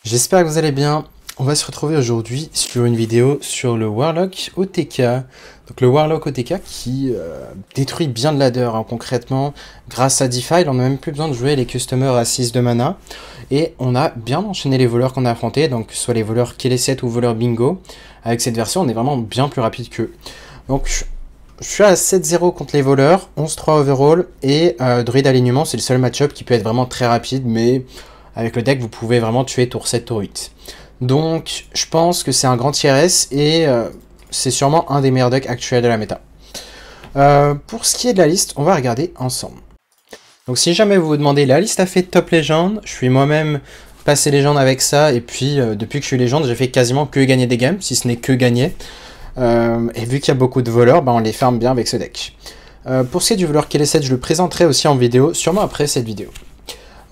J'espère que vous allez bien. On va se retrouver aujourd'hui sur une vidéo sur le Warlock OTK. Donc le Warlock OTK qui détruit bien de ladder concrètement. Grâce à Defile, on n'a même plus besoin de jouer les customers à 6 de mana. Et on a bien enchaîné les voleurs qu'on a affrontés, donc que ce soit les voleurs Kelesset ou voleurs Bingo. Avec cette version, on est vraiment bien plus rapide qu'eux. Donc je suis à 7-0 contre les voleurs, 11-3 overall. Et Druid Alignement, c'est le seul match-up qui peut être vraiment très rapide, mais avec le deck, vous pouvez vraiment tuer tour 7, tour 8. Donc, je pense que c'est un grand tier S et c'est sûrement un des meilleurs decks actuels de la méta. Pour ce qui est de la liste, on va regarder ensemble. Donc, si jamais vous vous demandez, la liste a fait top légende. Je suis moi-même passé légende avec ça. Et puis, depuis que je suis légende, j'ai fait quasiment que gagner des games, si ce n'est que gagner. Et vu qu'il y a beaucoup de voleurs, on les ferme bien avec ce deck. Pour ce qui est du voleur Kelesset, je le présenterai aussi en vidéo, sûrement après cette vidéo.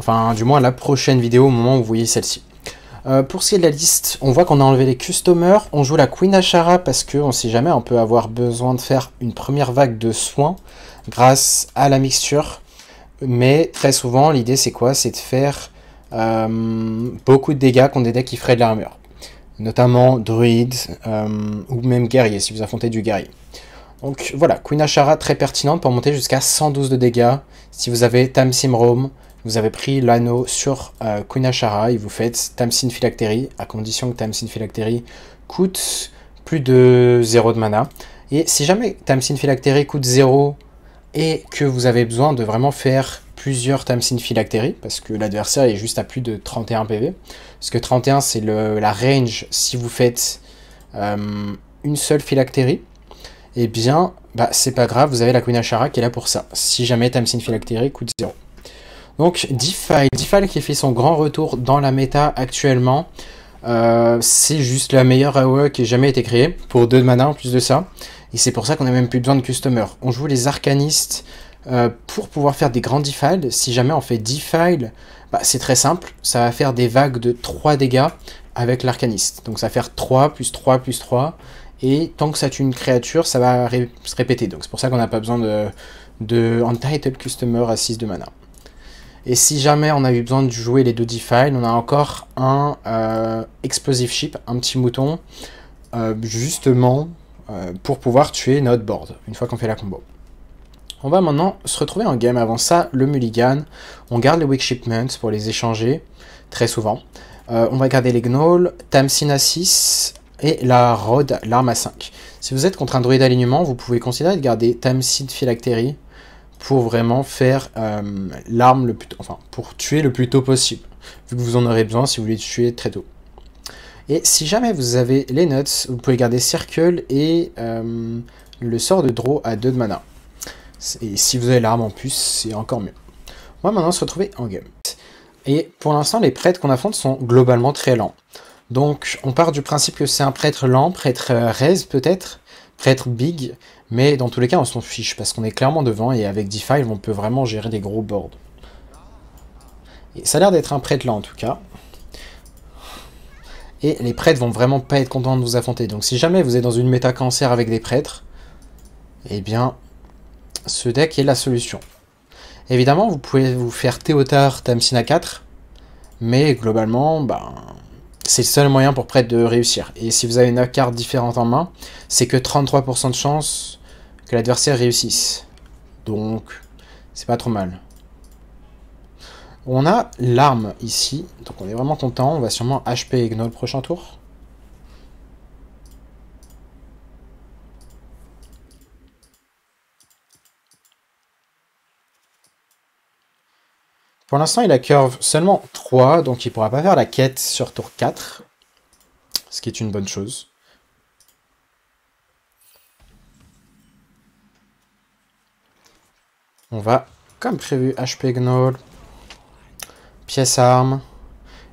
Enfin, du moins la prochaine vidéo au moment où vous voyez celle-ci. Pour ce qui est de la liste, on voit qu'on a enlevé les customers. On joue la Queen Ashara parce qu'on ne sait jamais, on peut avoir besoin de faire une première vague de soins grâce à la mixture. Mais très souvent, l'idée c'est quoi? C'est de faire beaucoup de dégâts contre des decks qui feraient de l'armure. Notamment druide ou même guerrier, si vous affrontez du guerrier. Donc voilà, Queen Ashara très pertinente pour monter jusqu'à 112 de dégâts. Si vous avez Tamsim Rome, vous avez pris l'anneau sur Queen Ashara et vous faites Tamsin Phylactery, à condition que Tamsin Phylactery coûte plus de 0 de mana. Et si jamais Tamsin Phylactery coûte 0 et que vous avez besoin de vraiment faire plusieurs Tamsin Phylactery, parce que l'adversaire est juste à plus de 31 PV, parce que 31 c'est la range si vous faites une seule Phylactery, et bien c'est pas grave, vous avez la Queen Ashara qui est là pour ça, si jamais Tamsin Phylactery coûte 0. Donc Defile qui fait son grand retour dans la méta actuellement, c'est juste la meilleure AOE qui ait jamais été créée, pour 2 de mana en plus de ça, et c'est pour ça qu'on n'a même plus besoin de customer. On joue les arcanistes pour pouvoir faire des grands Defile. Si jamais on fait Defile, c'est très simple, ça va faire des vagues de 3 dégâts avec l'arcaniste, donc ça va faire 3 plus 3 plus 3, et tant que ça tue une créature, ça va se répéter, donc c'est pour ça qu'on n'a pas besoin de Untitled Customer à 6 de mana. Et si jamais on a eu besoin de jouer les 2 Defile, on a encore un Explosive Ship, un petit mouton, justement pour pouvoir tuer notre board, une fois qu'on fait la combo. On va maintenant se retrouver en game. Avant ça, le mulligan, on garde les Weak Shipments pour les échanger, très souvent. On va garder les Gnolls, Tamsin à 6 et la Rod, l'arme à 5. Si vous êtes contre un druide alignement, vous pouvez considérer de garder Tamsin Phylactery pour vraiment faire l'arme le plus tôt, enfin pour tuer le plus tôt possible, vu que vous en aurez besoin si vous voulez tuer très tôt. Et si jamais vous avez les nuts, vous pouvez garder Circle et le sort de draw à 2 de mana. Et si vous avez l'arme en plus, c'est encore mieux. On va maintenant se retrouver en game. Et pour l'instant, les prêtres qu'on affronte sont globalement très lents. Donc on part du principe que c'est un prêtre lent, prêtre raise peut-être, prêtre big, mais dans tous les cas on s'en fiche parce qu'on est clairement devant et avec Defile on peut vraiment gérer des gros boards. Et ça a l'air d'être un prêtre lent en tout cas. Et les prêtres vont vraiment pas être contents de vous affronter. Donc si jamais vous êtes dans une méta cancer avec des prêtres, eh bien ce deck est la solution. Évidemment vous pouvez vous faire Théotard Tamsin à 4, mais globalement c'est le seul moyen pour prêtre de réussir. Et si vous avez une carte différente en main, c'est que 33% de chance que l'adversaire réussisse. Donc, c'est pas trop mal. On a l'arme ici, donc on est vraiment content. On va sûrement HP et Gnoll le prochain tour. Pour l'instant, il a curve seulement 3, donc il ne pourra pas faire la quête sur tour 4, ce qui est une bonne chose. On va, comme prévu, HP Gnoll, pièce arme,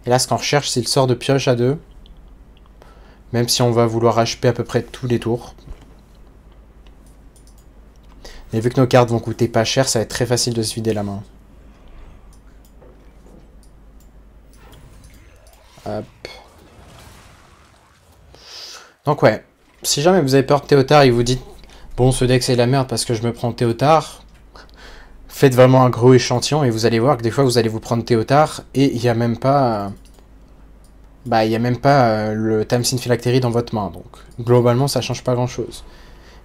et là ce qu'on recherche c'est le sort de pioche à 2, même si on va vouloir HP à peu près tous les tours. Mais vu que nos cartes vont coûter pas cher, ça va être très facile de se vider la main. Hop. Donc ouais, si jamais vous avez peur de Théotard et vous dites bon ce deck c'est la merde parce que je me prends Théotard, faites vraiment un gros échantillon et vous allez voir que des fois vous allez vous prendre Théotard et il n'y a même pas bah il n'y a même pas le Tamsin Phylactery dans votre main. Donc globalement, ça change pas grand-chose.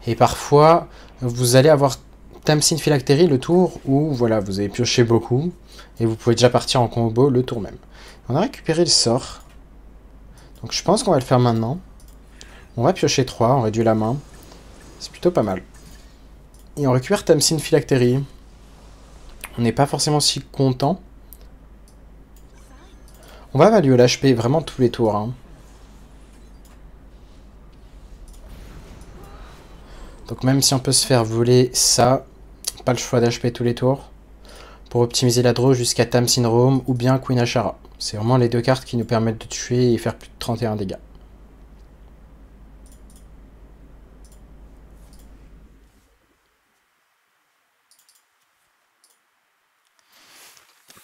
Et parfois, vous allez avoir Tamsin Phylactery le tour où voilà, vous avez pioché beaucoup. Et vous pouvez déjà partir en combo le tour même. On a récupéré le sort. Donc je pense qu'on va le faire maintenant. On va piocher 3, on réduit la main. C'est plutôt pas mal. Et on récupère Tamsin Phylactery. On n'est pas forcément si content. On va valuer l'HP vraiment tous les tours. Hein. Donc même si on peut se faire voler ça, pas le choix d'HP tous les tours. Pour optimiser la draw jusqu'à Tamsin Roam ou bien Queen Ashara. C'est vraiment les deux cartes qui nous permettent de tuer et faire plus de 31 dégâts.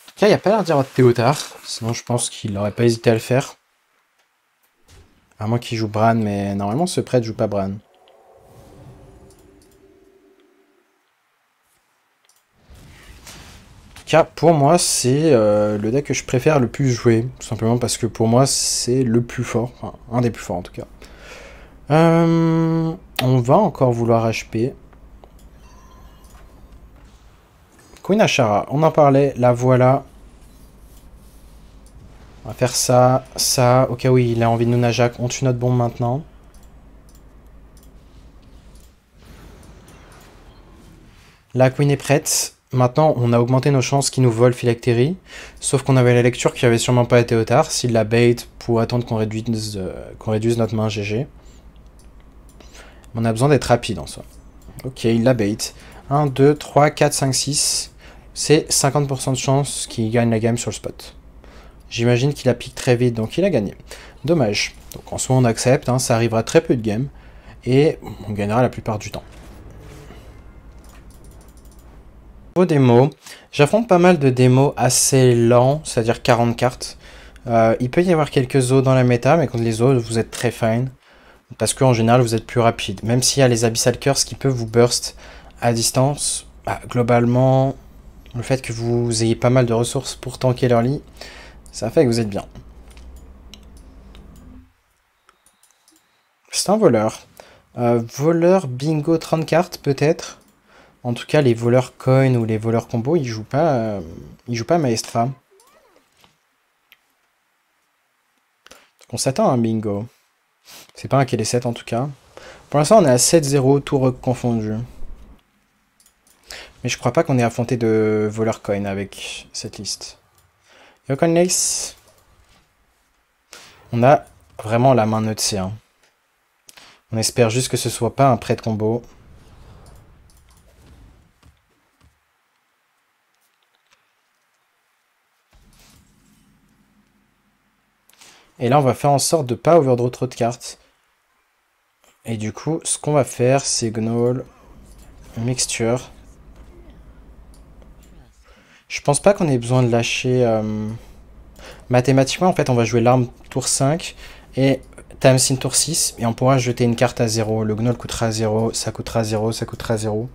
En tout cas, il n'y a pas l'air d'y avoir de Théotard. Sinon, je pense qu'il n'aurait pas hésité à le faire. À moins qu'il joue Bran, mais normalement, ce prêtre joue pas Bran. En tout cas, pour moi, c'est le deck que je préfère le plus jouer. Tout simplement parce que pour moi, c'est le plus fort. Enfin, un des plus forts en tout cas. On va encore vouloir HP. Queen Ashara, on en parlait, la voilà. On va faire ça, ça, au cas où il a envie de nous Najak, on tue notre bombe maintenant. La Queen est prête. Maintenant, on a augmenté nos chances qu'il nous vole Phylactery. Sauf qu'on avait la lecture qui avait sûrement pas été au tard. S'il la bait pour attendre qu'on réduise notre main GG. On a besoin d'être rapide en soi. Ok, il la bait. 1, 2, 3, 4, 5, 6. C'est 50% de chance qu'il gagne la game sur le spot. J'imagine qu'il a pique très vite, donc il a gagné. Dommage. Donc en soi, on accepte. Hein, ça arrivera très peu de game. Et on gagnera la plupart du temps. Niveau démo, j'affronte pas mal de démos assez lents, c'est-à-dire 40 cartes. Il peut y avoir quelques os dans la méta, mais contre les os, vous êtes très fine. Parce qu'en général, vous êtes plus rapide. Même s'il y a les Abyssal Curse qui peuvent vous burst à distance, bah, globalement, le fait que vous ayez pas mal de ressources pour tanker l'early, ça fait que vous êtes bien. C'est un voleur. Voleur bingo 30 cartes, peut-être. En tout cas, les voleurs coin ou les voleurs combo, ils jouent pas Maestra. On s'attend à un bingo. C'est pas un Kelly 7 en tout cas. Pour l'instant, on est à 7-0, tout confondu. Mais je crois pas qu'on ait affronté de voleurs coin avec cette liste. Yokon Lace. On a vraiment la main neutre C1. On espère juste que ce soit pas un prêt de combo. Et là, on va faire en sorte de pas overdraw trop de cartes. Et du coup, ce qu'on va faire, c'est Gnoll, Mixture. Je pense pas qu'on ait besoin de lâcher... Mathématiquement, en fait, on va jouer l'arme tour 5 et Tamsin tour 6. Et on pourra jeter une carte à 0. Le Gnoll coûtera 0, ça coûtera 0, ça coûtera 0.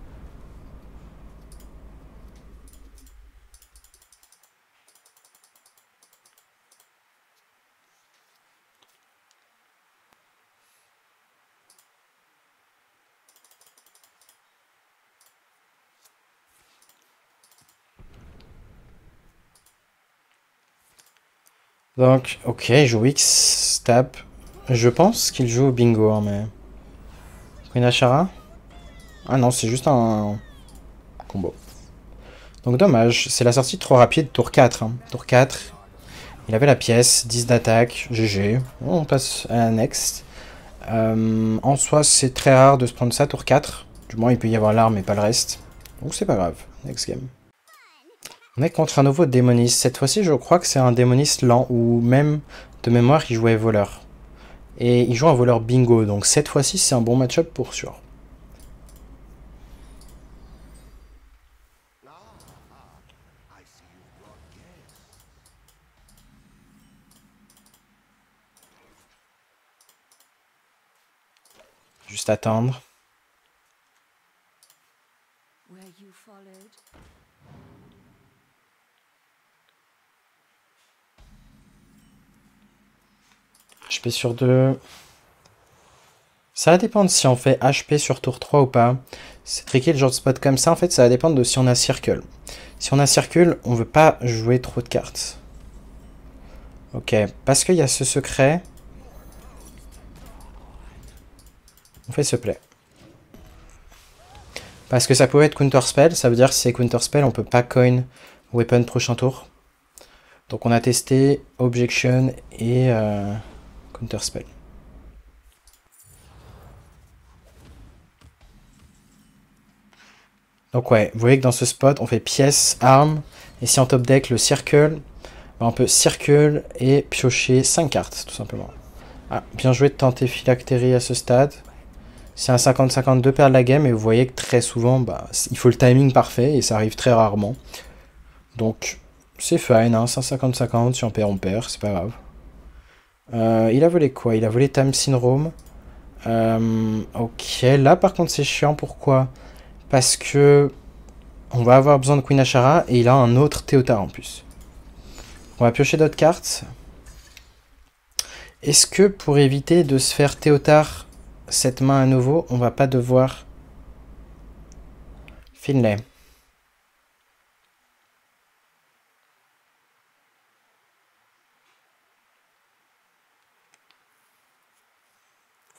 Donc, ok, il joue X, stab. Je pense qu'il joue au bingo, hein, mais... Queen Ashara? Ah non, c'est juste un combo. Donc dommage, c'est la sortie trop rapide, tour 4. Hein. Tour 4, il avait la pièce, 10 d'attaque, GG. On passe à la next. En soi, c'est très rare de se prendre ça, tour 4. Du moins, il peut y avoir l'arme et pas le reste. Donc c'est pas grave, next game. On est contre un nouveau démoniste. Cette fois-ci, je crois que c'est un démoniste lent, ou même, de mémoire, il jouait voleur. Et il joue un voleur bingo, donc cette fois-ci, c'est un bon match-up pour sûr. Juste attendre. HP sur 2. Ça va dépendre si on fait HP sur tour 3 ou pas. C'est tricky le genre de spot comme ça. En fait, ça va dépendre de si on a Circle. Si on a Circle, on veut pas jouer trop de cartes. Ok, parce qu'il y a ce secret. On fait ce play. Parce que ça pouvait être Counterspell. Ça veut dire que si c'est Counterspell, on peut pas coin Weapon prochain tour. Donc on a testé Objection et Counterspell. Donc ouais, vous voyez que dans ce spot, on fait pièce, arme, et si en top deck, le circle, bah on peut circle et piocher 5 cartes, tout simplement. Ah, bien joué de tenter Phylactery à ce stade. C'est un 50-52 perdre la game, et vous voyez que très souvent, bah, il faut le timing parfait, et ça arrive très rarement. Donc, c'est fine, hein, 150-50, si on perd, c'est pas grave. Il a volé quoi? Il a volé Time Syndrome. Ok, là par contre c'est chiant, pourquoi? Parce que on va avoir besoin de Queen Ashara et il a un autre Théotard en plus. On va piocher d'autres cartes. Est-ce que pour éviter de se faire Théotard cette main à nouveau, on va pas devoir Finlay?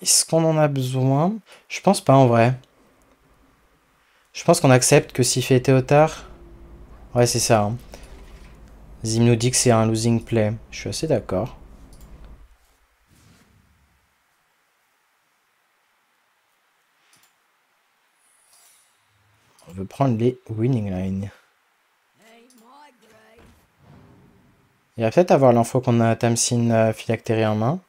Est-ce qu'on en a besoin? Je pense pas en vrai. Je pense qu'on accepte que s'il fait Théotard... Ouais, c'est ça. Hein. Zim nous dit que c'est un losing play. Je suis assez d'accord. On veut prendre les winning lines. Il va peut-être avoir l'info qu'on a Tamsin Phylactery en main.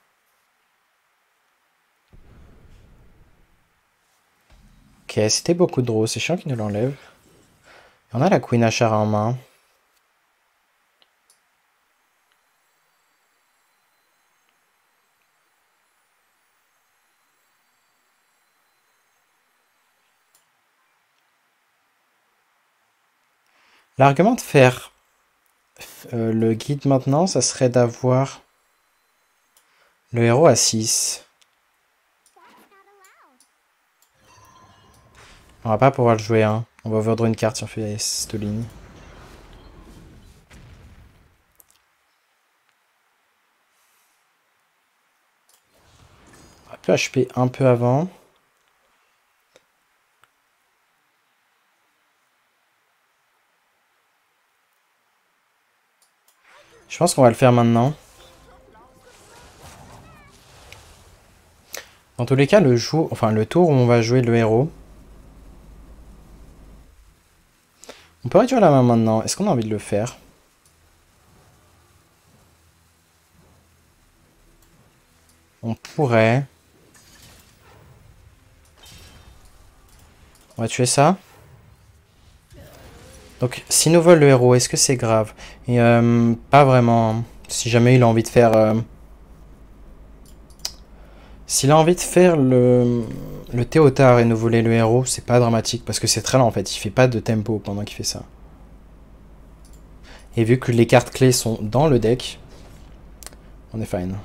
Ok, c'était beaucoup de draws, c'est chiant qu'il nous l'enlève. On a la Queen Ashara en main. L'argument de faire le guide maintenant, ça serait d'avoir le héros à 6. On va pas pouvoir le jouer, hein. On va overdraw une carte si on fait cette ligne. On peut HP un peu avant. Je pense qu'on va le faire maintenant. Dans tous les cas, le tour où on va jouer le héros. On peut réduire la main maintenant. Est-ce qu'on a envie de le faire? On pourrait. On va tuer ça. Donc, s'il nous vole le héros, est-ce que c'est grave? Et, pas vraiment. Si jamais il a envie de faire... S'il a envie de faire le Théotard et nous voler le héros, c'est pas dramatique, parce que c'est très lent en fait. Il fait pas de tempo pendant qu'il fait ça. Et vu que les cartes clés sont dans le deck, on est fine.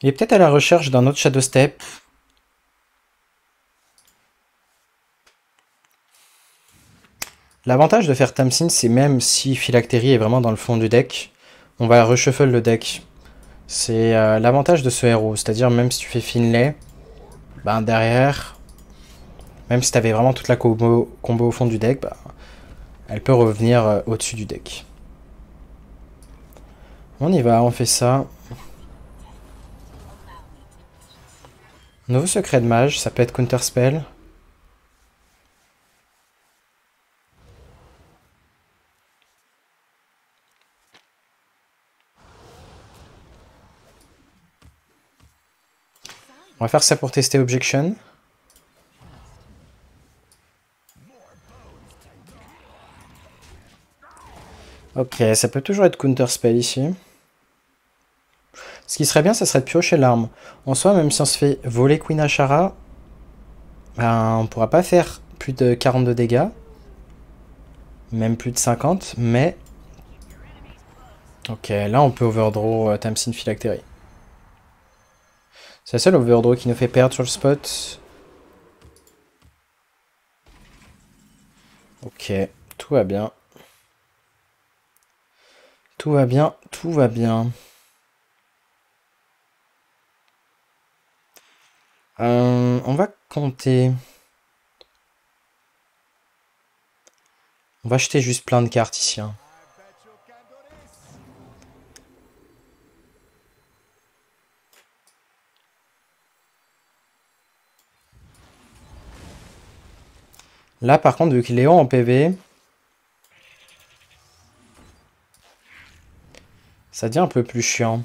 Il est peut-être à la recherche d'un autre Shadow Step. L'avantage de faire Tamsin, c'est même si Phylactery est vraiment dans le fond du deck, on va reshuffle le deck. C'est l'avantage de ce héros, c'est-à-dire même si tu fais Finlay, ben derrière, même si tu avais vraiment toute la combo au fond du deck, ben, elle peut revenir au-dessus du deck. On y va, on fait ça. Nouveau secret de mage, ça peut être Counterspell. On va faire ça pour tester Objection. Ok, ça peut toujours être Counterspell ici. Ce qui serait bien, ça serait de piocher l'arme. En soi, même si on se fait voler Queen Ashara, Ben, on pourra pas faire plus de 42 dégâts. Même plus de 50, mais... Ok, là on peut overdraw Tamsin Phylactery. C'est la seule overdraw qui nous fait perdre sur le spot. Ok, tout va bien. Tout va bien, tout va bien. On va compter. On va acheter juste plein de cartes ici. Hein. Là par contre, vu qu'il est haut en PV, ça devient un peu plus chiant.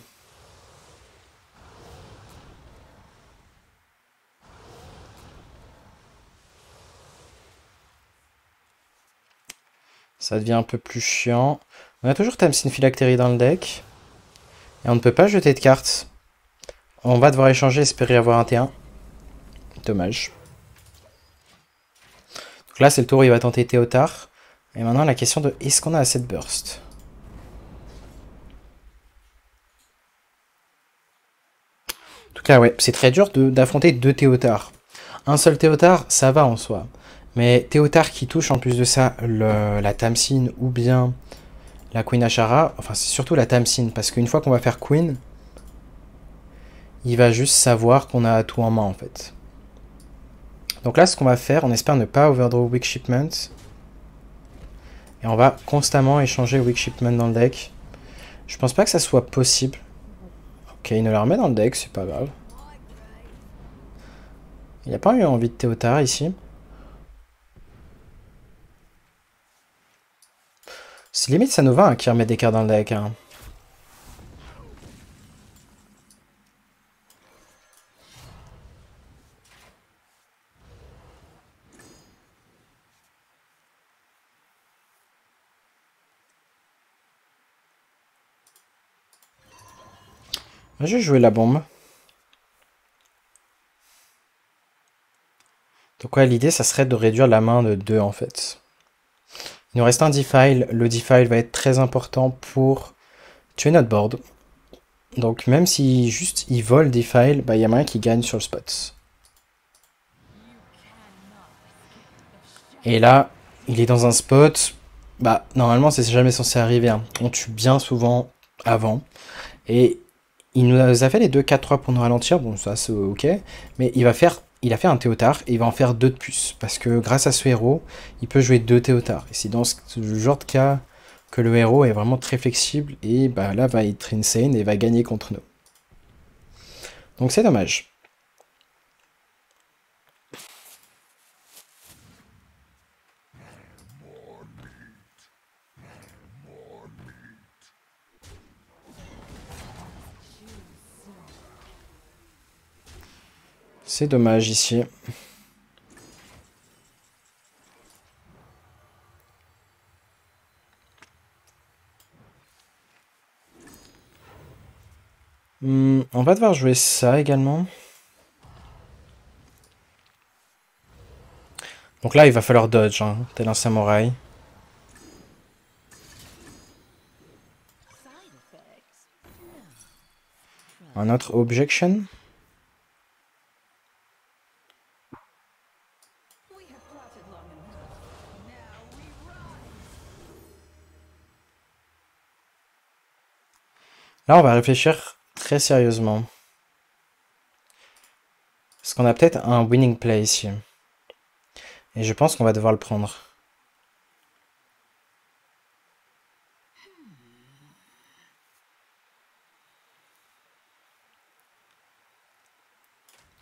Ça devient un peu plus chiant. On a toujours Tamsin Phylactery dans le deck. Et on ne peut pas jeter de cartes. On va devoir échanger, espérer avoir un T1. Dommage. Donc là, c'est le tour où il va tenter Théotard. Et maintenant, la question de est-ce qu'on a assez de burst? En tout cas, ouais, c'est très dur d'affronter deux Théotards. Un seul Théotard, ça va en soi. Mais Théotard qui touche en plus de ça la Tamsin ou bien la Queen Ashara, enfin c'est surtout la Tamsin, parce qu'une fois qu'on va faire Queen, il va juste savoir qu'on a tout en main en fait. Donc là, ce qu'on va faire, on espère ne pas overdraw Weak Shipment. Et on va constamment échanger Weak Shipment dans le deck. Je pense pas que ça soit possible. Ok, il nous la remet dans le deck, c'est pas grave. Il n'a pas eu envie de Théotard ici. C'est limite ça nous va hein, qui remet des cartes dans le deck. Hein. Je vais jouer la bombe. Donc ouais, l'idée, ça serait de réduire la main de 2 en fait. Il nous reste un Defile. Le Defile va être très important pour tuer notre board. Donc même si juste il vole Defile, bah, il y a moyen qu'il gagne sur le spot. Et là, il est dans un spot. Bah normalement, c'est jamais censé arriver. Hein. On tue bien souvent avant. Et il nous a fait les 2-4-3 pour nous ralentir. Bon, ça c'est ok. Mais il a fait un Théotard et il va en faire 2 de plus. Parce que grâce à ce héros, il peut jouer 2 Théotards. Et c'est dans ce genre de cas que le héros est vraiment très flexible. Et bah, là, va être insane et va gagner contre nous. Donc c'est dommage. C'est dommage ici. On va devoir jouer ça également. Donc là, il va falloir dodge, hein, tel un samouraï. Un autre objection. Là, on va réfléchir très sérieusement. Parce qu'on a peut-être un winning play ici. Et je pense qu'on va devoir le prendre.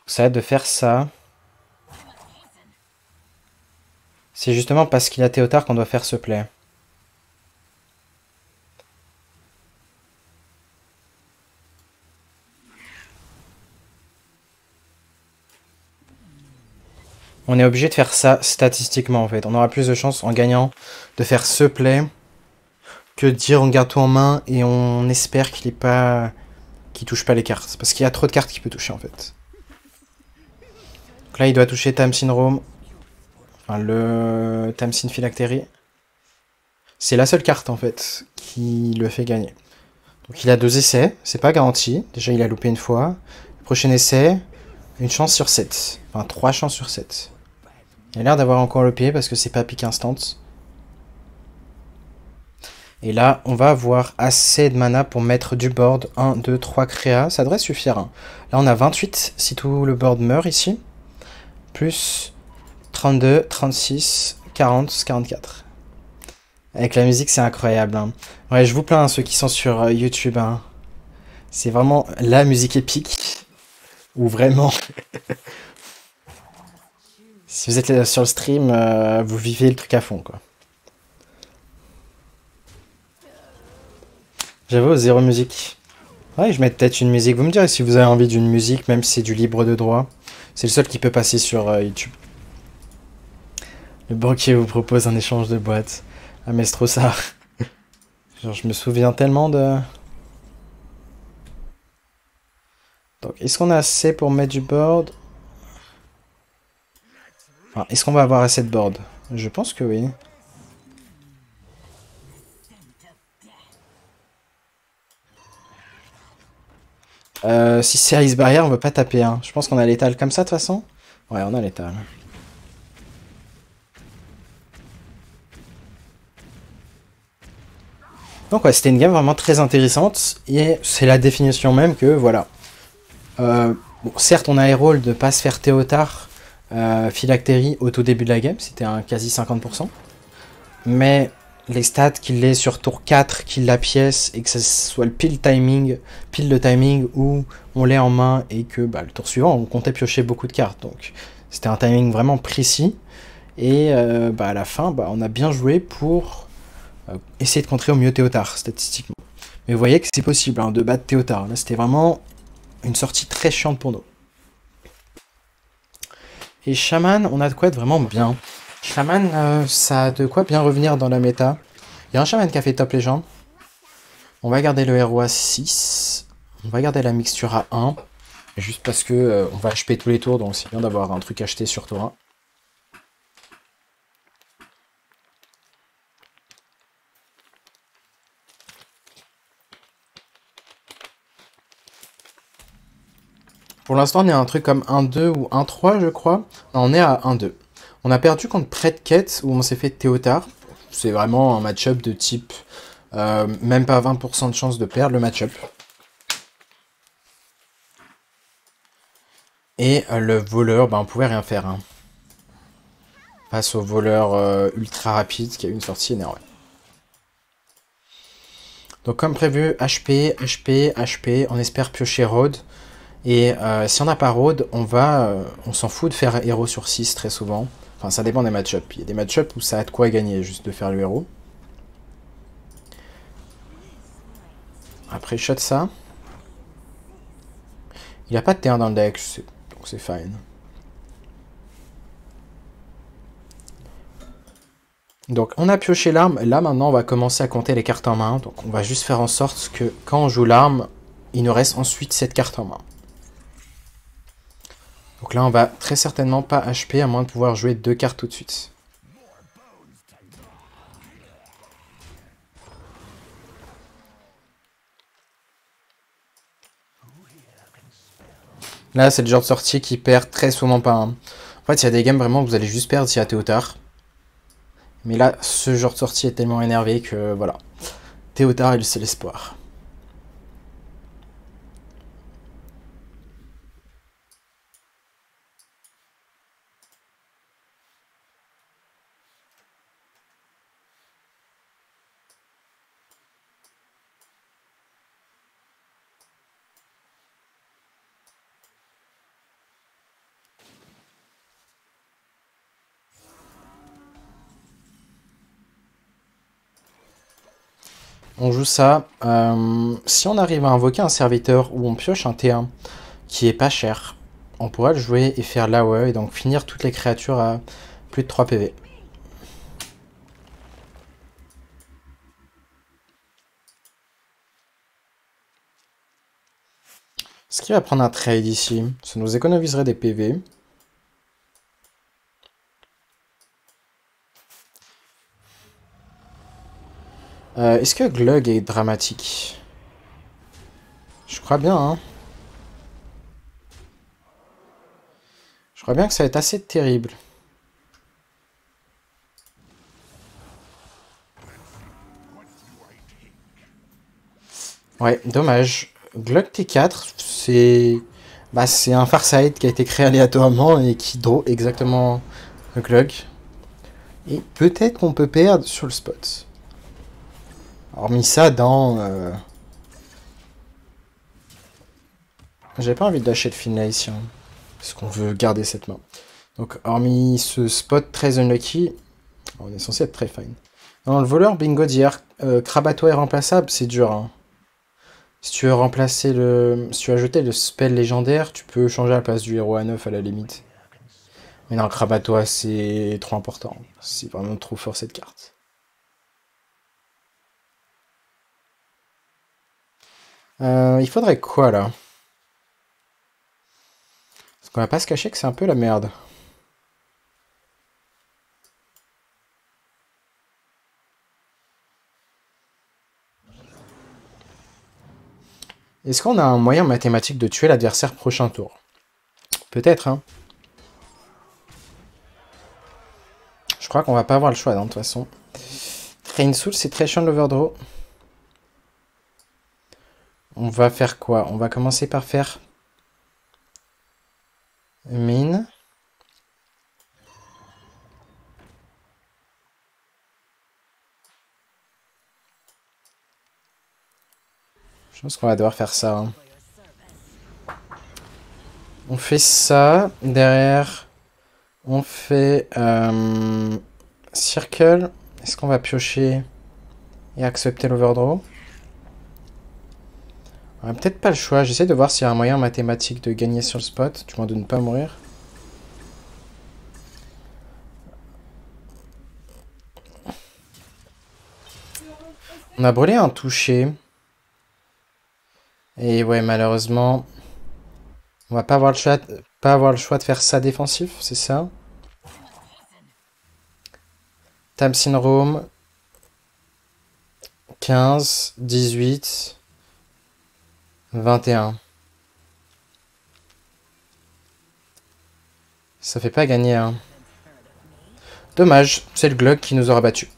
Ça va être de faire ça. C'est justement parce qu'il a Théotard qu'on doit faire ce play. On est obligé de faire ça statistiquement en fait. On aura plus de chances en gagnant de faire ce play que de dire on garde tout en main et on espère qu'il touche pas les cartes. Parce qu'il y a trop de cartes qu'il peut toucher en fait. Donc là, il doit toucher Tamsin Roam. Enfin, le Tamsin Phylactery. C'est la seule carte, en fait, qui le fait gagner. Donc il a 2 essais, c'est pas garanti. Déjà, il a loupé une fois. Prochain essai, une chance sur 7. Enfin, 3 chances sur 7. Il a l'air d'avoir encore loupé parce que c'est pas pick instant. Et là, on va avoir assez de mana pour mettre du board. 1, 2, 3 créas. Ça devrait suffire. Hein. Là, on a 28 si tout le board meurt ici. Plus 32, 36, 40, 44. Avec la musique, c'est incroyable. Hein. Ouais, je vous plains, ceux qui sont sur YouTube. Hein. C'est vraiment la musique épique. Ou vraiment... si vous êtes sur le stream, vous vivez le truc à fond, quoi. J'avoue, zéro musique. Ouais, je mets peut-être une musique. Vous me direz si vous avez envie d'une musique, même si c'est du libre de droit. C'est le seul qui peut passer sur YouTube. Le banquier vous propose un échange de boîtes. Ah, mais c'est trop ça. Genre, je me souviens tellement de... Donc, est-ce qu'on a assez pour mettre du board? Enfin, est-ce qu'on va avoir assez de board? Je pense que oui. Si c'est Ice Barrier, on va pas taper. Hein. Je pense qu'on a l'étal comme ça, de toute façon. Ouais, on a l'étal. Donc ouais, c'était une game vraiment très intéressante. Et c'est la définition même que, voilà. Bon, certes, on a Herald de pas se faire Théotard, Phylactery au tout début de la game. C'était un quasi 50%. Mais les stats qu'il ait sur tour 4, qu'il la pièce, et que ce soit le pile le timing où on l'ait en main, et que bah, le tour suivant, on comptait piocher beaucoup de cartes. Donc c'était un timing vraiment précis. Et bah, à la fin, bah, on a bien joué pour essayer de contrer au mieux Théotard, statistiquement. Mais vous voyez que c'est possible hein, de battre Théotard. Là, c'était vraiment une sortie très chiante pour nous. Et Shaman, on a de quoi être vraiment bien. Shaman, ça a de quoi bien revenir dans la méta. Il y a un Shaman qui a fait top légende. On va garder le héros à 6. On va garder la mixture à 1. Juste parce que on va HP tous les tours, donc c'est bien d'avoir un truc acheté sur tour 1. Pour l'instant, on est à un truc comme 1-2 ou 1-3, je crois. Non, on est à 1-2. On a perdu contre Predket, où on s'est fait Théotard. C'est vraiment un match-up de type... même pas 20% de chance de perdre le match-up. Et le voleur, bah, on pouvait rien faire. Hein. Face au voleur ultra rapide, qui a eu une sortie énervée. Donc comme prévu, HP, HP, HP, on espère piocher Road. Et si on n'a pas Road, on s'en fout de faire héros sur 6 très souvent. Enfin, ça dépend des match-ups. Il y a des match-ups où ça a de quoi gagner, juste de faire le héros. Après, shot ça. Il n'y a pas de T1 dans le deck, donc c'est fine. Donc on a pioché l'arme, là maintenant on va commencer à compter les cartes en main. Donc on va juste faire en sorte que quand on joue l'arme, il nous reste ensuite cette carte en main. Donc là on va très certainement pas HP à moins de pouvoir jouer 2 cartes tout de suite. Là c'est le genre de sortie qui perd très souvent pas. Hein. En fait il y a des games vraiment où vous allez juste perdre s'il y a Théotard. Mais là ce genre de sortie est tellement énervé que voilà. Théotard c'est l'espoir. On joue ça. Si on arrive à invoquer un serviteur où on pioche un T1 qui est pas cher, on pourra le jouer et faire l'AOE et donc finir toutes les créatures à plus de 3 PV. Ce qui va prendre un trade ici, ça nous économiserait des PV. Est-ce que Glug est dramatique? Je crois bien, hein. Je crois bien que ça va être assez terrible. Ouais, dommage. Glug T4, c'est... Bah, c'est un Farsight qui a été créé aléatoirement et qui draw exactement le Glug. Et peut-être qu'on peut perdre sur le spot. Hormis ça, J'ai pas envie de lâcher le Finlay ici, hein, parce qu'on veut garder cette main. Donc, hormis ce spot très unlucky, on est censé être très fine. Non, le voleur bingo d'hier, Krabato est remplaçable, c'est dur, hein. Si tu veux remplacer le... Si tu veux ajouter le spell légendaire, tu peux changer à la place du héros à 9 à la limite. Mais non, Krabatois, c'est trop important. C'est vraiment trop fort cette carte. Il faudrait quoi là? Parce qu'on va pas se cacher que c'est un peu la merde. Est-ce qu'on a un moyen mathématique de tuer l'adversaire prochain tour? Peut-être, hein. Je crois qu'on va pas avoir le choix, hein, de toute façon. Train Soul, c'est très chiant de l'overdraw. On va faire quoi? On va commencer par faire... Mine. Je pense qu'on va devoir faire ça, hein. On fait ça. Derrière, on fait... Circle. Est-ce qu'on va piocher et accepter l'overdraw? On a peut-être pas le choix. J'essaie de voir s'il y a un moyen mathématique de gagner sur le spot, du moins de ne pas mourir. On a brûlé un toucher. Et ouais, malheureusement, on va pas avoir le choix de faire ça défensif, c'est ça. Tamsin Rome. 15, 18, 21. Ça fait pas gagner, hein. Dommage, c'est le Glug qui nous aura battu.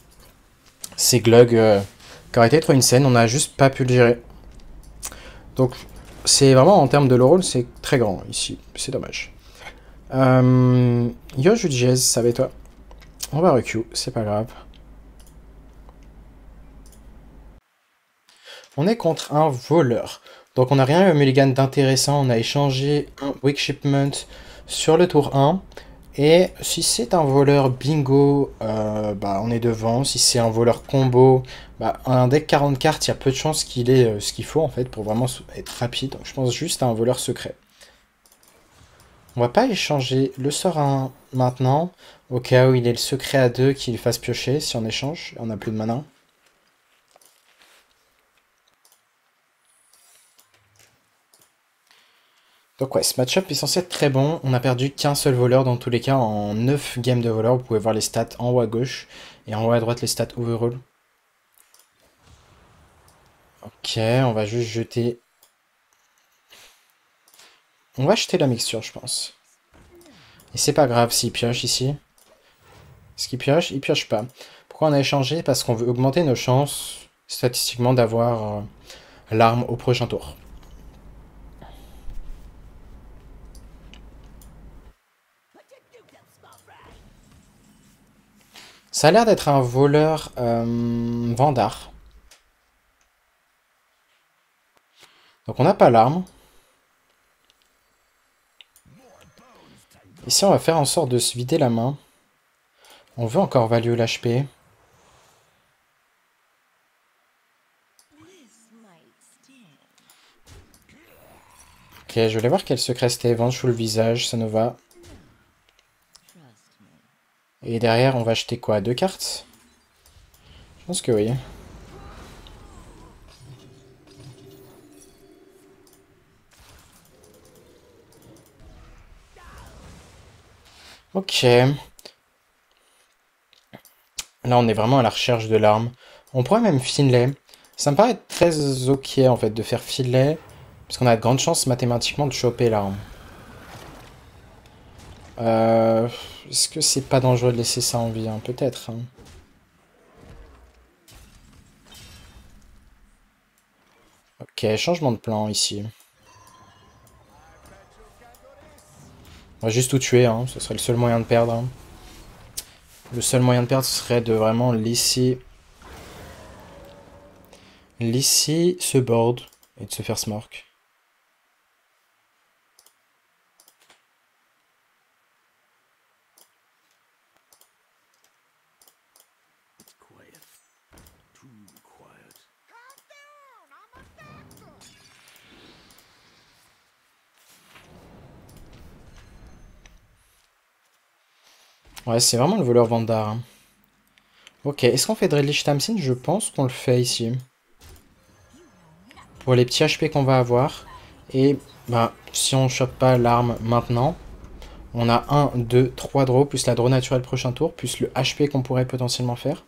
C'est Glug qui aurait été trop insane, on a juste pas pu le gérer. Donc, c'est vraiment, en termes de low roll, c'est très grand ici. C'est dommage. Yo, Jazz, ça va et toi? On va requeue, c'est pas grave. On est contre un voleur. Donc on n'a rien eu au mulligan d'intéressant. On a échangé un Weak Shipment sur le tour 1. Et si c'est un voleur bingo, bah, on est devant. Si c'est un voleur combo, bah, un deck 40 cartes, il y a peu de chances qu'il ait ce qu'il faut en fait pour vraiment être rapide. Donc je pense juste à un voleur secret. On va pas échanger le sort à 1 maintenant, au cas où il est le secret à 2 qu'il fasse piocher si on échange. On n'a plus de mana. Donc ouais, ce match-up est censé être très bon. On a perdu qu'un seul voleur dans tous les cas en 9 games de voleur. Vous pouvez voir les stats en haut à gauche et en haut à droite les stats overall. Ok, on va juste jeter... On va jeter la mixture, je pense. Et c'est pas grave s'il pioche ici. Est-ce qu'il pioche? Il pioche pas. Pourquoi on a échangé? Parce qu'on veut augmenter nos chances statistiquement d'avoir l'arme au prochain tour. Ça a l'air d'être un voleur Vandar. Donc on n'a pas l'arme. Ici on va faire en sorte de se vider la main. On veut encore value l'HP. Ok, je voulais voir quel secret c'était. Venge sous le visage, ça nous va. Et derrière, on va acheter quoi? 2 cartes? Je pense que oui. Ok. Là, on est vraiment à la recherche de l'arme. On pourrait même Finlay. Ça me paraît très ok en fait de faire Finlay. Parce qu'on a de grandes chances mathématiquement de choper là. Euh, Est-ce que c'est pas dangereux de laisser ça en vie hein? Peut-être. Hein. Ok, changement de plan ici. On va juste tout tuer, hein. Ce serait le seul moyen de perdre. Hein. Le seul moyen de perdre ce serait de vraiment laisser ce board et de se faire smork. Ouais, c'est vraiment le voleur Vandar. Hein. Ok, est-ce qu'on fait Dreadlich Tamsin? Je pense qu'on le fait ici. Pour les petits HP qu'on va avoir. Et bah, si on chope pas l'arme maintenant, on a 1, 2, 3 draws, plus la draw naturelle prochain tour, plus le HP qu'on pourrait potentiellement faire.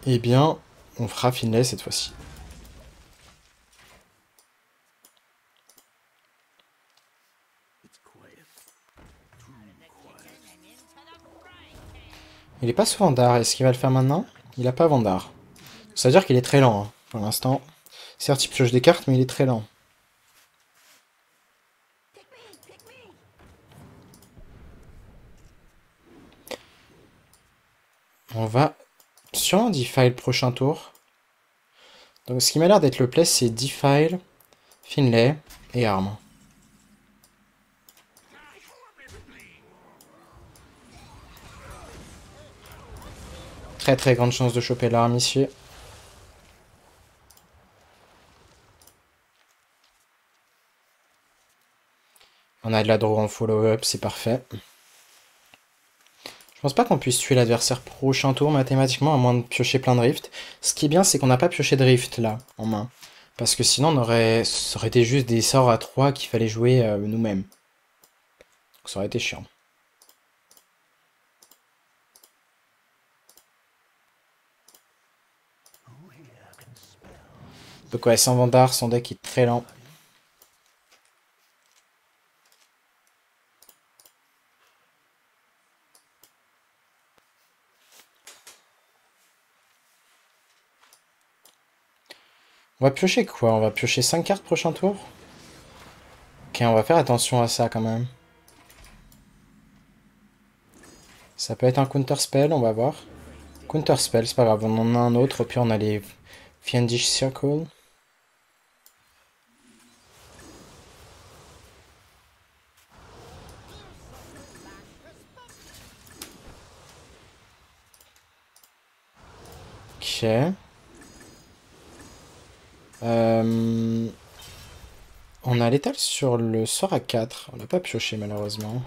Eh bien, on fera Finlay cette fois-ci. Il est pas sur Vandar, est-ce qu'il va le faire maintenant? Il a pas Vandar. Ça veut dire qu'il est très lent, hein, pour l'instant. Certes, il pioche des cartes, mais il est très lent. On va sûrement Defile prochain tour. Donc ce qui m'a l'air d'être le play, c'est Defile, Finlay et Arme. Très très grande chance de choper l'arme ici. On a de la draw en follow-up, c'est parfait. Je pense pas qu'on puisse tuer l'adversaire prochain tour mathématiquement, à moins de piocher plein de rift. Ce qui est bien, c'est qu'on n'a pas pioché de rift là, en main. Parce que sinon, ça aurait été juste des sorts à 3 qu'il fallait jouer nous-mêmes. Donc ça aurait été chiant. Donc ouais, sans Vandar, son deck est très lent. On va piocher quoi? On va piocher 5 cartes prochain tour? Ok, on va faire attention à ça quand même. Ça peut être un counter spell, on va voir. Counter spell, c'est pas grave, on en a un autre, au pire on a les Fiendish Circle. Ok. On a l'étal sur le sort à 4. On l'a pas pioché malheureusement.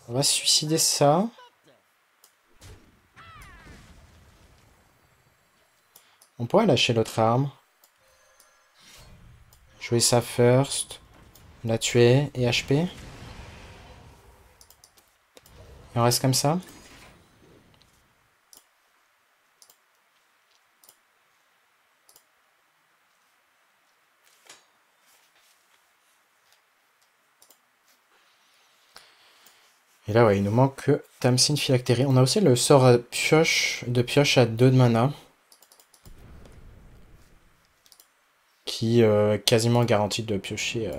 On va suicider ça. On pourrait lâcher l'autre arme. Jouer ça first. La tuer et HP. Et on reste comme ça. Et là, ouais, il nous manque que Tamsin Phylactery. On a aussi le sort à de pioche à 2 de mana. Qui quasiment garantit de piocher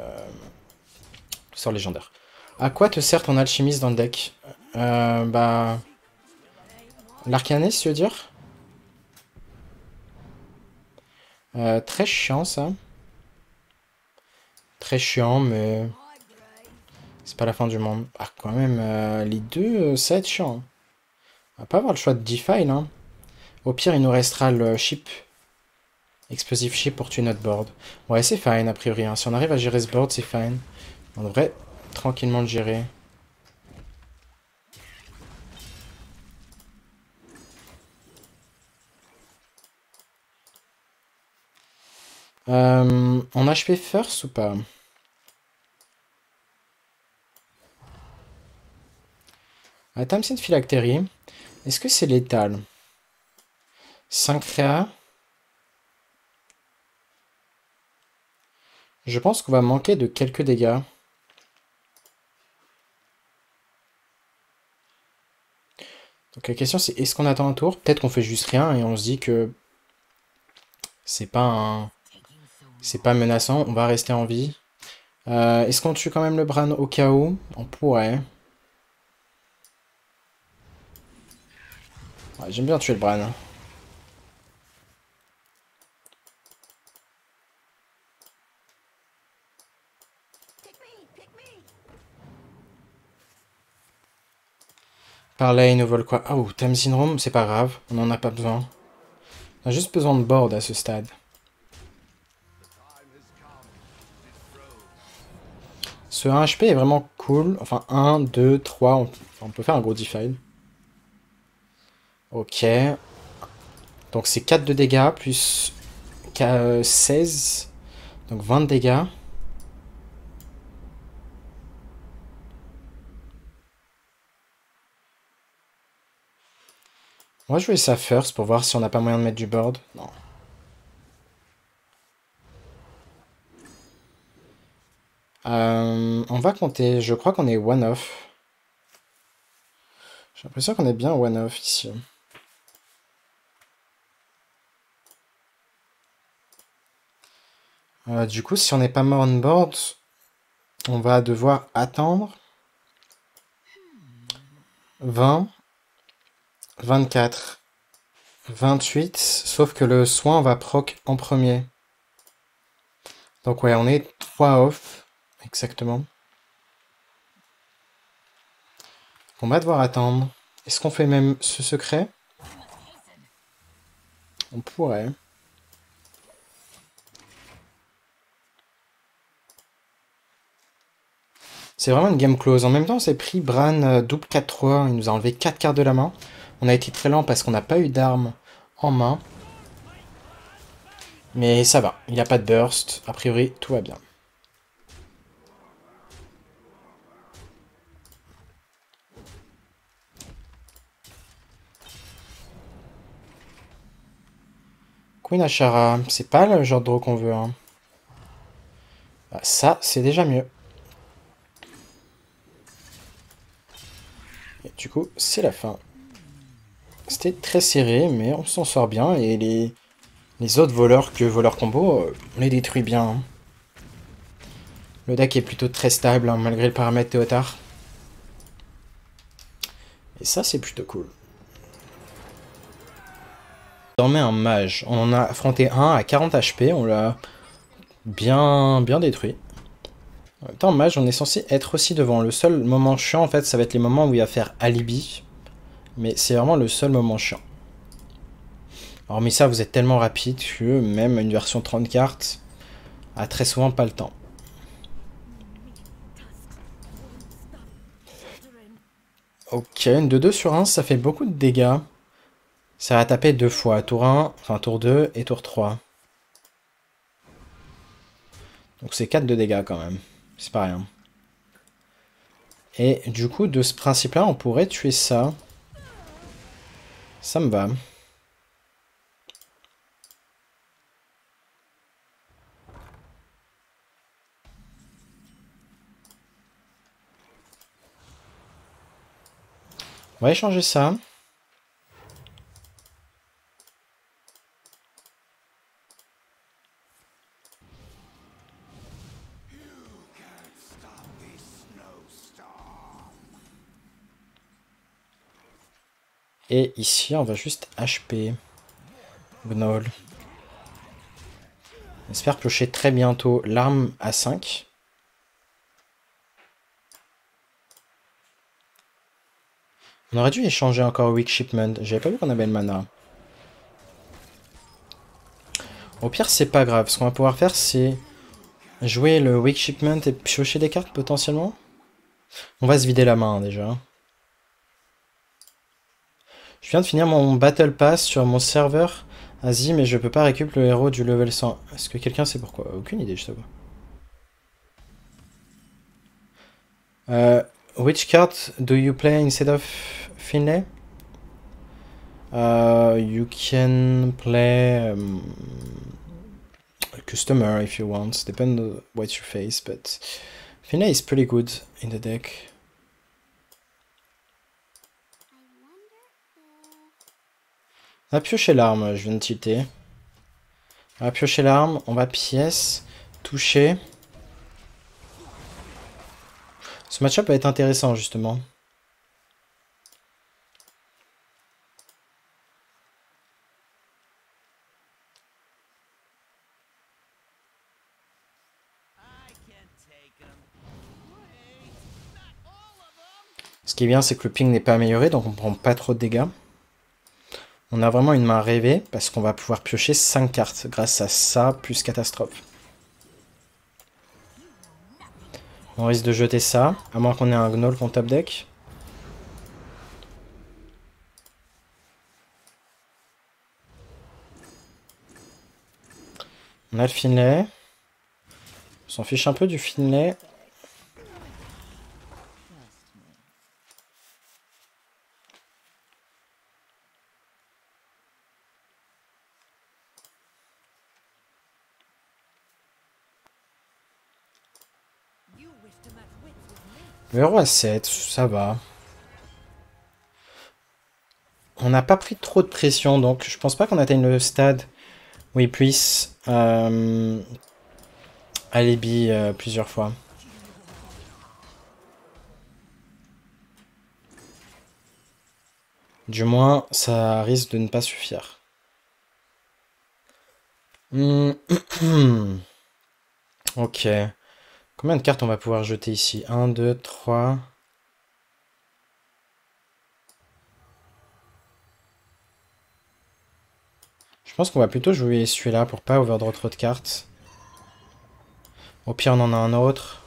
sort légendaire. À quoi te sert ton alchimiste dans le deck? Bah... L'arcaniste, tu veux dire? Très chiant, ça. Très chiant, mais... C'est pas la fin du monde. Ah, quand même, les deux, ça va être chiant. On va pas avoir le choix de Defile, hein. Au pire, il nous restera le ship. Explosive ship pour tuer notre board. Ouais, c'est fine, a priori. Hein. Si on arrive à gérer ce board, c'est fine. On devrait tranquillement le gérer. On HP first ou pas? Tamsin Phylactery. Est-ce que c'est létal? 5 réa. Je pense qu'on va manquer de quelques dégâts. Donc la question c'est est-ce qu'on attend un tour? Peut-être qu'on fait juste rien et on se dit que c'est pas menaçant, on va rester en vie. Est-ce qu'on tue quand même le Bran au cas où? On pourrait. Ouais, j'aime bien tuer le Bran. Par là, il nous vole quoi? Oh, Tamsin Room, c'est pas grave, on en a pas besoin. On a juste besoin de board à ce stade. Ce 1 HP est vraiment cool. Enfin, 1, 2, 3, on peut faire un gros defile. Ok. Donc c'est 4 de dégâts, plus 16. Donc 20 de dégâts. On va jouer ça first pour voir si on n'a pas moyen de mettre du board. Non. On va compter. Je crois qu'on est one-off. J'ai l'impression qu'on est bien one-off ici. Du coup, si on n'est pas mort on board, on va devoir attendre 20, 24, 28, sauf que le soin va proc en premier. Donc ouais, on est 3 off, exactement. On va devoir attendre. Est-ce qu'on fait même ce secret? On pourrait. C'est vraiment une game close. En même temps, on s'est pris Bran double 4-3. Il nous a enlevé 4 cartes de la main. On a été très lent parce qu'on n'a pas eu d'armes en main. Mais ça va. Il n'y a pas de burst. A priori, tout va bien. Queen Ashara. C'est pas le genre de draw qu'on veut. Hein. Bah, ça, c'est déjà mieux. Et du coup, c'est la fin. C'était très serré, mais on s'en sort bien. Et les autres voleurs que voleurs combo, on les détruit bien. Hein. Le deck est plutôt très stable, hein, malgré le paramètre Théotard. Et ça, c'est plutôt cool. Désormais un mage. On en a affronté un à 40 HP, on l'a bien détruit. En même temps, mage, on est censé être aussi devant. Le seul moment chiant, en fait, ça va être les moments où il va faire alibi. Mais c'est vraiment le seul moment chiant. Hormis ça, vous êtes tellement rapide que même une version 30 cartes a très souvent pas le temps. Ok, une de 2 sur 1, ça fait beaucoup de dégâts. Ça va taper 2 fois, tour 1, enfin tour 2 et tour 3. Donc c'est 4 de dégâts quand même, c'est pas rien. Et du coup, de ce principe-là, on pourrait tuer ça. Ça me va. On va échanger ça. Et ici, on va juste HP Gnoll. On espère piocher très bientôt l'arme à 5. On aurait dû échanger encore Weak Shipment. J'avais pas vu qu'on avait le mana. Au pire, c'est pas grave. Ce qu'on va pouvoir faire, c'est jouer le Weak Shipment et piocher des cartes potentiellement. On va se vider la main déjà. Je viens de finir mon Battle Pass sur mon serveur Asie, mais je peux pas récupérer le héros du level 100. Est-ce que quelqu'un sait pourquoi? Aucune idée, je sais pas. which card do you play instead of Finlay? You can play a customer if you want, depends on what you face, but Finlay is pretty good in the deck. On va piocher l'arme, je viens de tilter. On va piocher l'arme, on va pièce, toucher. Ce match-up va être intéressant justement. Ce qui est bien, c'est que le ping n'est pas amélioré, donc on prend pas trop de dégâts. On a vraiment une main rêvée, parce qu'on va pouvoir piocher 5 cartes grâce à ça, plus catastrophe. On risque de jeter ça, à moins qu'on ait un gnoll qu'on top deck. On a le Finlay. On s'en fiche un peu du Finlay. Le héros à 7, ça va. On n'a pas pris trop de pression, donc je pense pas qu'on atteigne le stade où il puisse alibi plusieurs fois. Du moins, ça risque de ne pas suffire. Ok. Combien de cartes on va pouvoir jeter ici? 1, 2, 3... Je pense qu'on va plutôt jouer celui-là pour pas overdraw trop de cartes. Au pire, on en a un autre.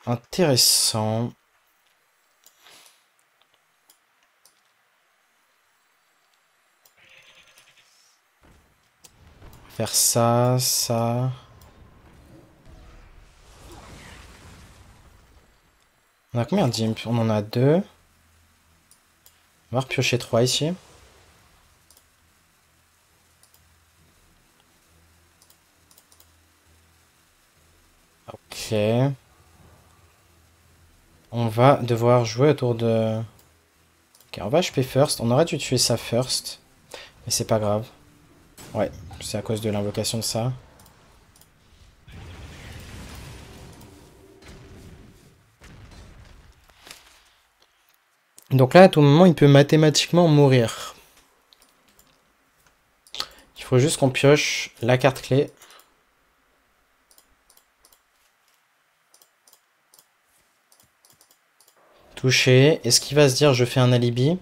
Intéressant. Faire ça, ça... On a combien d'imp? On en a 2. On va repiocher 3 ici. Ok. On va devoir jouer autour de... Ok, on va HP first. On aurait dû tuer ça first. Mais c'est pas grave. Ouais, c'est à cause de l'invocation de ça. Donc là, à tout moment, il peut mathématiquement mourir. Il faut juste qu'on pioche la carte clé. Toucher. Est-ce qu'il va se dire je fais un alibi?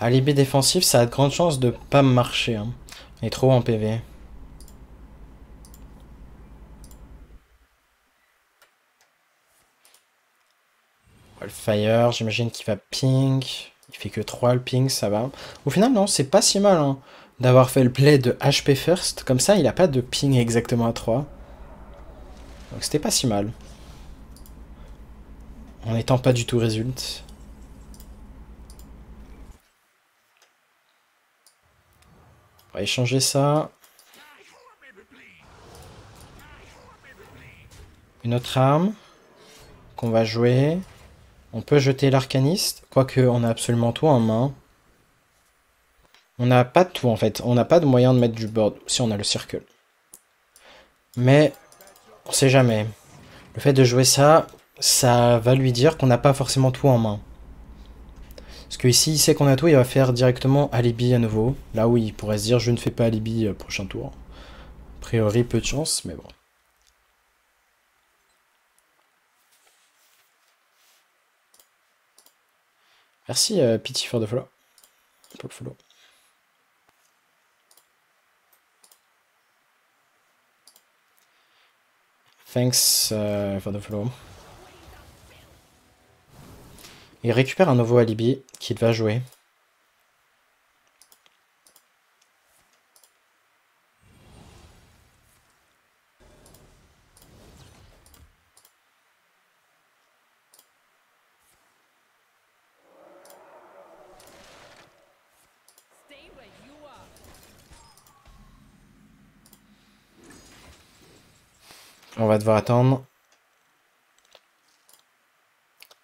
Alibi défensif, ça a de grandes chances de pas marcher. Hein. Il est trop en PV. Le fire, j'imagine qu'il va ping. Il fait que 3 le ping, ça va. Au final, non, c'est pas si mal hein, d'avoir fait le play de HP first. Comme ça, il a pas de ping exactement à 3. Donc c'était pas si mal. En étant pas du tout résulte. On va échanger ça. Une autre arme qu'on va jouer. On peut jeter l'arcaniste, quoique on a absolument tout en main. On n'a pas de tout en fait, on n'a pas de moyen de mettre du board, si on a le circle. Mais, on sait jamais. Le fait de jouer ça, ça va lui dire qu'on n'a pas forcément tout en main. Parce que ici, il sait qu'on a tout, il va faire directement alibi à nouveau. Là où il pourrait se dire, je ne fais pas alibi prochain tour. A priori, peu de chance, mais bon. Merci Pity for the follow. Pour le follow. Thanks for the follow. Il récupère un nouveau alibi qu'il va jouer. On va devoir attendre.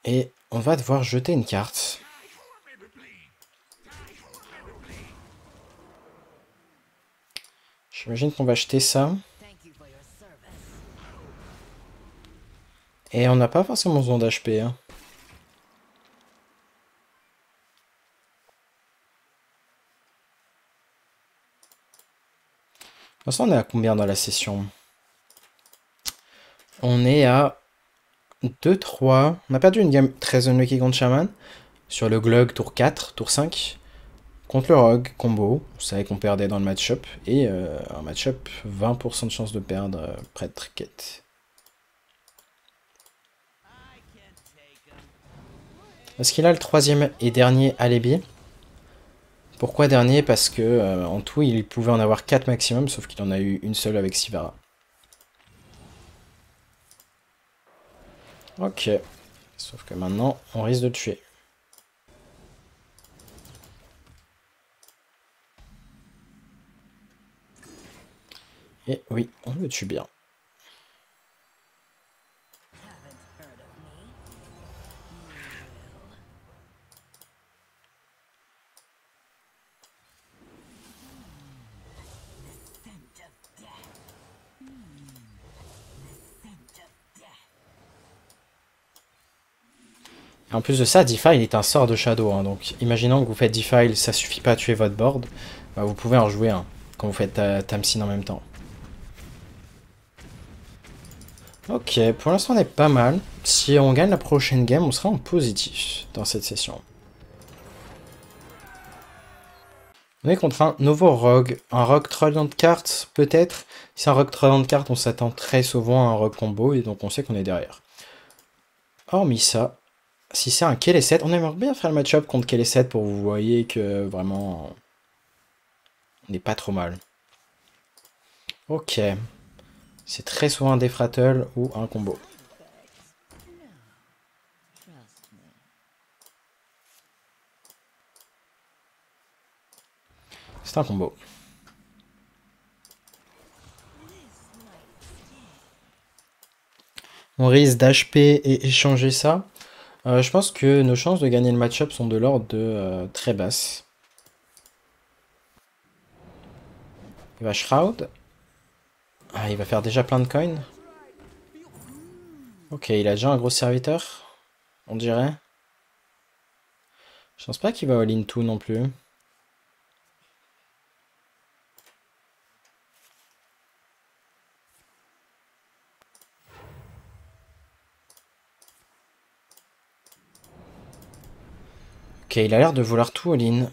Et on va devoir jeter une carte. J'imagine qu'on va acheter ça. Et on n'a pas forcément besoin d'HP. Hein. Pour l'instant, on est à combien dans la session? On est à 2-3. On a perdu une game très unlucky contre Shaman. Sur le Glug, tour 4, tour 5. Contre le Rogue, combo. Vous savez qu'on perdait dans le match-up. Et un match-up, 20% de chance de perdre près de Tricket. Est-ce qu'il a le troisième et dernier alibi? Pourquoi dernier? Parce que en tout, il pouvait en avoir 4 maximum, sauf qu'il en a eu une seule avec Sivara. Ok. Sauf que maintenant, on risque de le tuer. Et oui, on le tue bien. Et en plus de ça, Defile est un sort de Shadow. Hein, donc imaginons que vous faites Defile, ça suffit pas à tuer votre board. Bah, vous pouvez en jouer un quand vous faites Tamsin en même temps. Ok, pour l'instant on est pas mal. Si on gagne la prochaine game, on sera en positif dans cette session. On est contre un nouveau Rogue. Un Rogue Trollon de cartes, peut-être. Si c'est un Rogue Trollon de cartes, on s'attend très souvent à un Rogue combo, et donc on sait qu'on est derrière. Hormis ça, si c'est un Kelesset, on aimerait bien faire le match-up contre Kelesset pour vous voyez que vraiment on n'est pas trop mal. Ok. C'est très souvent un Defrattle ou un combo. C'est un combo. On risque d'HP et échanger ça. Je pense que nos chances de gagner le match-up sont de l'ordre de très basses. Il va Shroud. Ah, il va faire déjà plein de coins. Ok, il a déjà un gros serviteur. On dirait. Je pense pas qu'il va all-in tout non plus. Ok, il a l'air de vouloir tout all-in.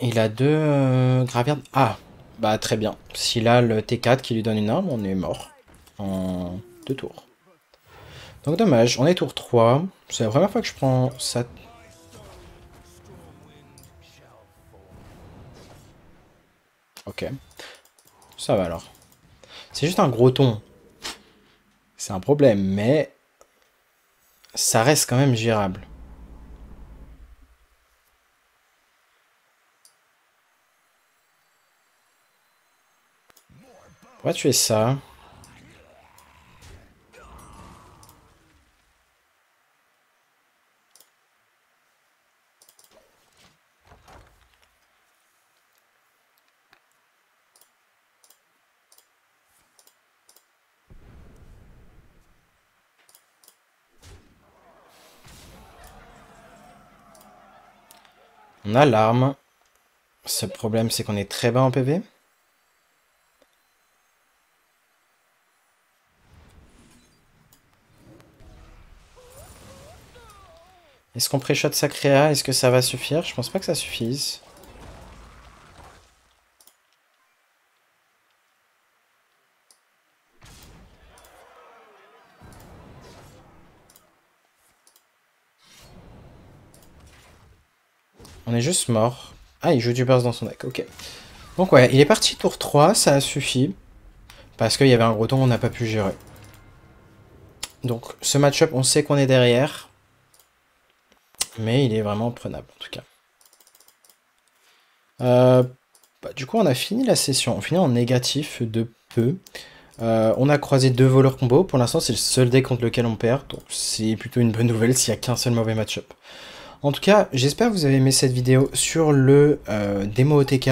Il a deux gravières. Ah, bah très bien. S'il a le T4 qui lui donne une arme, on est mort. En 2 tours. Donc dommage, on est tour 3. C'est la première fois que je prends ça. Ok. Ça va alors. C'est juste un gros ton. C'est un problème, mais ça reste quand même gérable. On va tuer ça. On a l'arme. Ce problème, c'est qu'on est très bas en PV. Est-ce qu'on pré-shot sa créa? Est-ce que ça va suffire? Je pense pas que ça suffise. On est juste mort. Ah, il joue du burst dans son deck, ok. Donc ouais, il est parti tour 3, ça a suffi. Parce qu'il y avait un gros ton, on n'a pas pu gérer. Donc ce match-up, on sait qu'on est derrière. Mais il est vraiment prenable en tout cas. Du coup, on a fini la session. On finit en négatif de peu. On a croisé 2 voleurs combo, pour l'instant c'est le seul deck contre lequel on perd, donc c'est plutôt une bonne nouvelle s'il n'y a qu'un seul mauvais match-up. En tout cas, j'espère que vous avez aimé cette vidéo sur le démo OTK,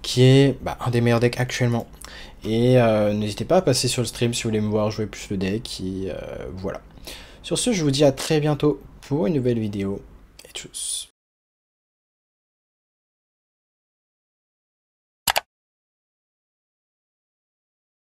qui est un des meilleurs decks actuellement. Et n'hésitez pas à passer sur le stream si vous voulez me voir jouer plus le deck, et voilà. Sur ce, je vous dis à très bientôt pour une nouvelle vidéo, et tchuss.